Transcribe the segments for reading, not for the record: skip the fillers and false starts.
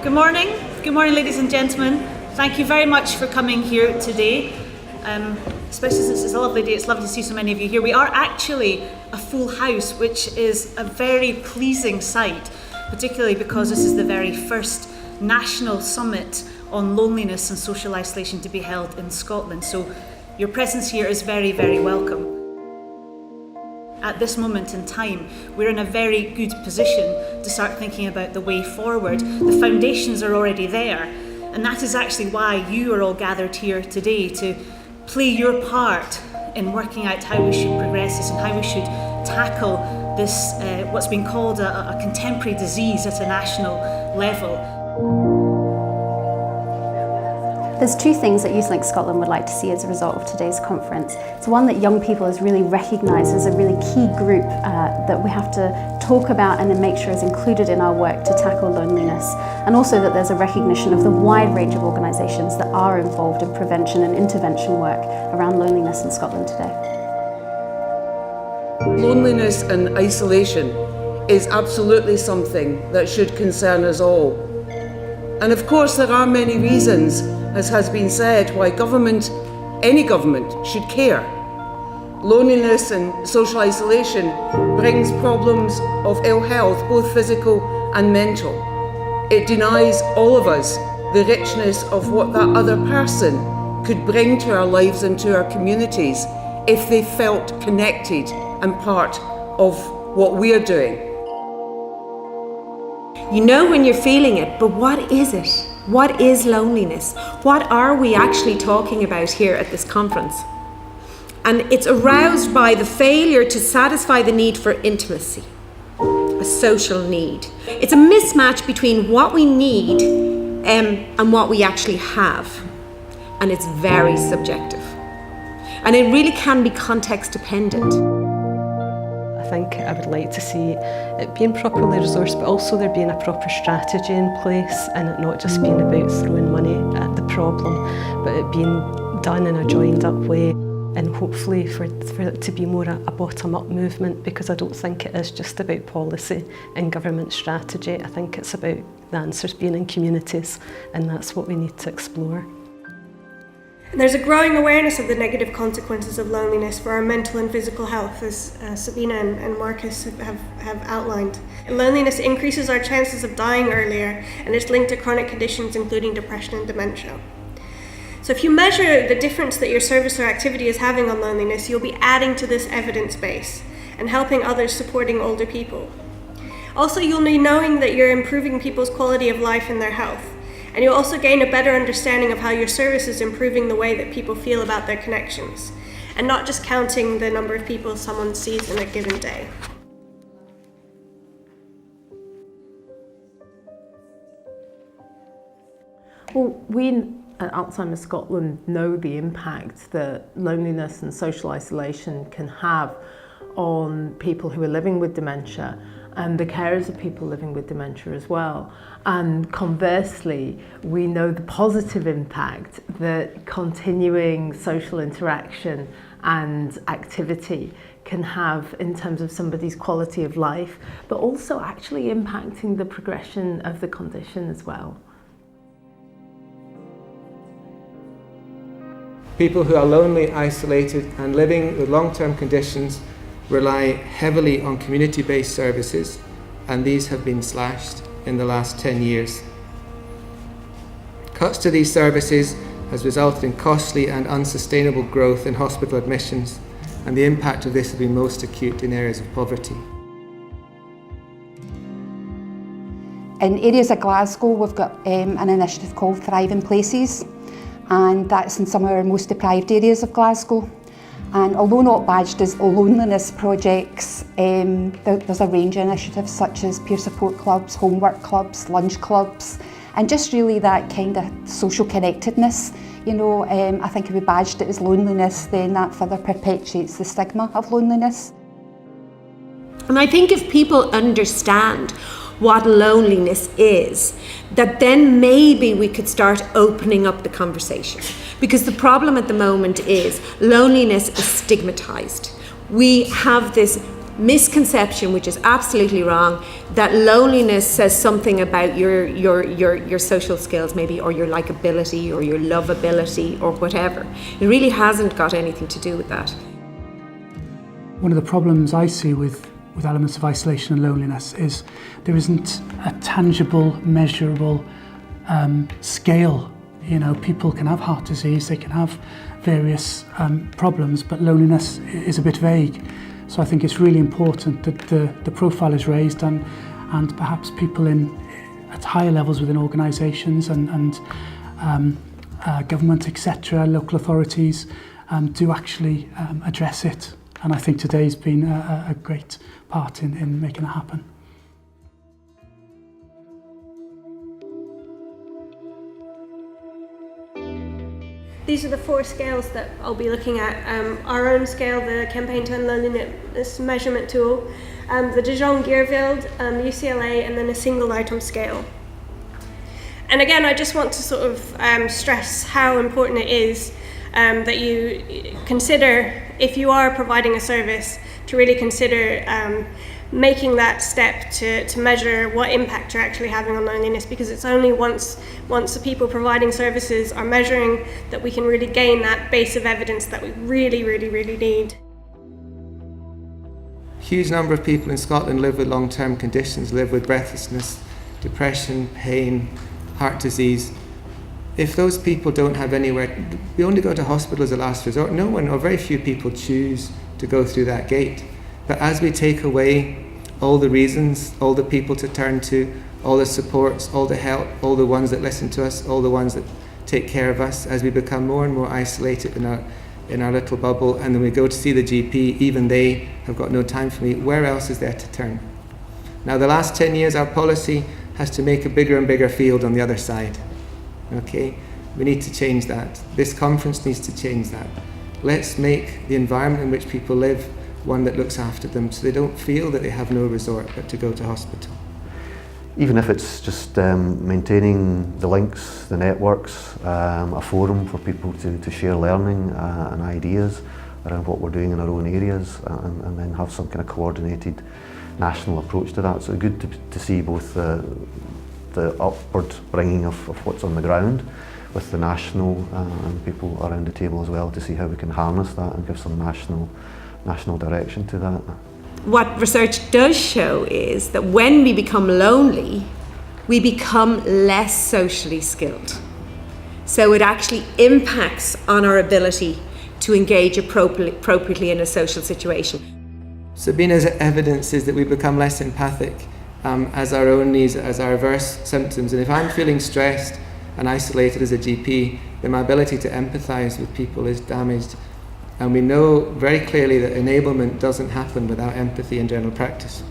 Good morning, ladies and gentlemen. Thank you very much for coming here today. Especially since it's a lovely day, it's lovely to see so many of you here. We are actually a full house, which is a very pleasing sight, particularly because this is the very first national summit on loneliness and social isolation to be held in Scotland. So your presence here is very, very welcome. At this moment in time, we're in a very good position to start thinking about the way forward. The foundations are already there, and that is actually why you are all gathered here today, to play your part in working out how we should progress this and how we should tackle this, what's been called a contemporary disease at a national level. There's two things that YouthLink Scotland would like to see as a result of today's conference. It's one, that young people is really recognised as a really key group that we have to talk about and then make sure is included in our work to tackle loneliness. And also that there's a recognition of the wide range of organisations that are involved in prevention and intervention work around loneliness in Scotland today. Loneliness and isolation is absolutely something that should concern us all. And of course there are many reasons, as has been said, why any government should care. Loneliness and social isolation brings problems of ill health, both physical and mental. It denies all of us the richness of what that other person could bring to our lives and to our communities if they felt connected and part of what we're doing. You know when you're feeling it, but what is it? What is loneliness? What are we actually talking about here at this conference? And it's aroused by the failure to satisfy the need for intimacy, a social need. It's a mismatch between what we need and what we actually have. And it's very subjective. And it really can be context dependent. I think I would like to see it being properly resourced, but also there being a proper strategy in place, and it not just being about throwing money at the problem, but it being done in a joined up way, and hopefully for it to be more a bottom-up movement, because I don't think it is just about policy and government strategy. I think it's about the answers being in communities, and that's what we need to explore. And there's a growing awareness of the negative consequences of loneliness for our mental and physical health, as Sabina and Marcus have outlined. Loneliness increases our chances of dying earlier, and is linked to chronic conditions including depression and dementia. So if you measure the difference that your service or activity is having on loneliness, you'll be adding to this evidence base and helping others supporting older people. Also, you'll be knowing that you're improving people's quality of life and their health. And you'll also gain a better understanding of how your service is improving the way that people feel about their connections, and not just counting the number of people someone sees in a given day. Well, we at Alzheimer's Scotland know the impact that loneliness and social isolation can have on people who are living with dementia, and the carers of people living with dementia as well. And conversely, we know the positive impact that continuing social interaction and activity can have in terms of somebody's quality of life, but also actually impacting the progression of the condition as well. People who are lonely, isolated and living with long-term conditions rely heavily on community-based services, and these have been slashed in the last 10 years. Cuts to these services has resulted in costly and unsustainable growth in hospital admissions, and the impact of this has been most acute in areas of poverty. In areas of Glasgow, we've got an initiative called Thriving Places, and that's in some of our most deprived areas of Glasgow. And although not badged as loneliness projects, there's a range of initiatives such as peer support clubs, homework clubs, lunch clubs, and just really that kind of social connectedness. You know, I think if we badged it as loneliness, then that further perpetuates the stigma of loneliness. And I think if people understand what loneliness is, that then maybe we could start opening up the conversation. Because the problem at the moment is loneliness is stigmatized. We have this misconception, which is absolutely wrong, that loneliness says something about your social skills maybe, or your likability or your lovability or whatever. It really hasn't got anything to do with that. One of the problems I see with elements of isolation and loneliness is there isn't a tangible, measurable scale. You know, people can have heart disease, they can have various problems, but loneliness is a bit vague. So I think it's really important that the profile is raised and perhaps people at higher levels within organisations and government, etc., local authorities do actually address it. And I think today's been a great part in making that happen. These are the 4 scales that I'll be looking at. Our own scale, the Campaign to End Loneliness Measurement Tool, the Dijon-Geerveld, UCLA, and then a single item scale. And again, I just want to sort of stress how important it is that you consider, if you are providing a service, to really consider making that step to measure what impact you're actually having on loneliness, because it's only once the people providing services are measuring that we can really gain that base of evidence that we really, really, really need. Huge number of people in Scotland live with long-term conditions, live with breathlessness, depression, pain, heart disease. If those people don't have anywhere, we only go to hospital as a last resort. No one, or very few people, choose to go through that gate. But as we take away all the reasons, all the people to turn to, all the supports, all the help, all the ones that listen to us, all the ones that take care of us, as we become more and more isolated in our little bubble, and then we go to see the GP, even they have got no time for me, where else is there to turn? Now, the last 10 years, our policy has to make a bigger and bigger field on the other side. Okay? We need to change that. This conference needs to change that. Let's make the environment in which people live one that looks after them, so they don't feel that they have no resort but to go to hospital. Even if it's just maintaining the links, the networks, a forum for people to share learning and ideas around what we're doing in our own areas, and then have some kind of coordinated national approach to that. So it's good to see both the upward bringing of what's on the ground with the national and people around the table as well, to see how we can harness that and give some national direction to that. What research does show is that when we become lonely, we become less socially skilled. So it actually impacts on our ability to engage appropriately in a social situation. Sabina's evidence is that we become less empathic as our own needs, as our adverse symptoms. And if I'm feeling stressed and isolated as a GP, then my ability to empathise with people is damaged. And we know very clearly that enablement doesn't happen without empathy in general practice.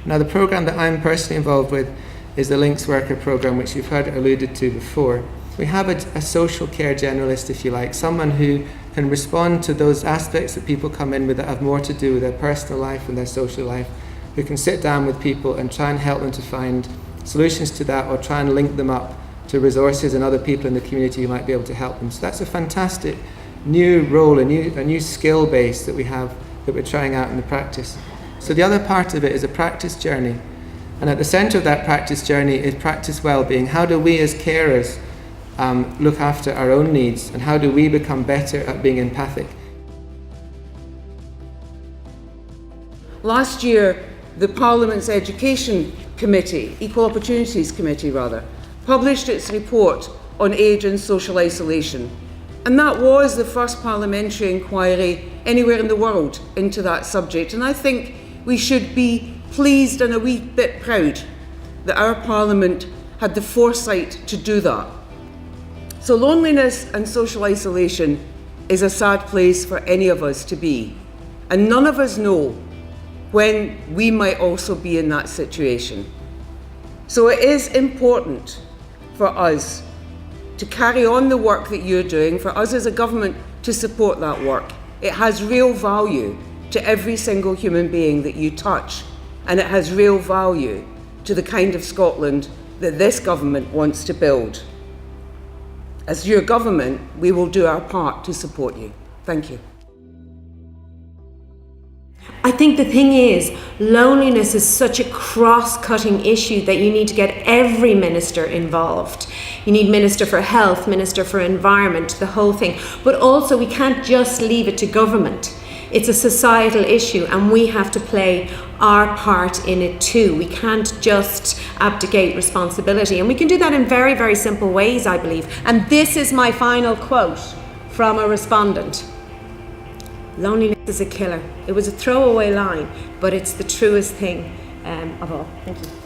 Now, the programme that I'm personally involved with is the Links Worker programme, which you've heard alluded to before. We have a social care generalist, if you like, someone who can respond to those aspects that people come in with that have more to do with their personal life and their social life, who can sit down with people and try and help them to find solutions to that, or try and link them up to resources and other people in the community who might be able to help them. So that's a fantastic new role, a new skill base that we have, that we're trying out in the practice. So the other part of it is a practice journey. And at the centre of that practice journey is practice well-being. How do we as carers look after our own needs, and how do we become better at being empathic? Last year, the Parliament's Education Committee, Equal Opportunities Committee rather, published its report on age and social isolation. And that was the first parliamentary inquiry anywhere in the world into that subject. And I think we should be pleased and a wee bit proud that our Parliament had the foresight to do that. So loneliness and social isolation is a sad place for any of us to be. And none of us know when we might also be in that situation. So it is important for us to carry on the work that you're doing, for us as a government to support that work. It has real value to every single human being that you touch, and it has real value to the kind of Scotland that this government wants to build. As your government, we will do our part to support you. Thank you. I think the thing is, loneliness is such a cross-cutting issue that you need to get every minister involved. You need Minister for Health, Minister for Environment, the whole thing. But also we can't just leave it to government. It's a societal issue and we have to play our part in it too. We can't just abdicate responsibility. And we can do that in very, very simple ways, I believe. And this is my final quote from a respondent. Loneliness is a killer. It was a throwaway line, but it's the truest thing of all. Thank you.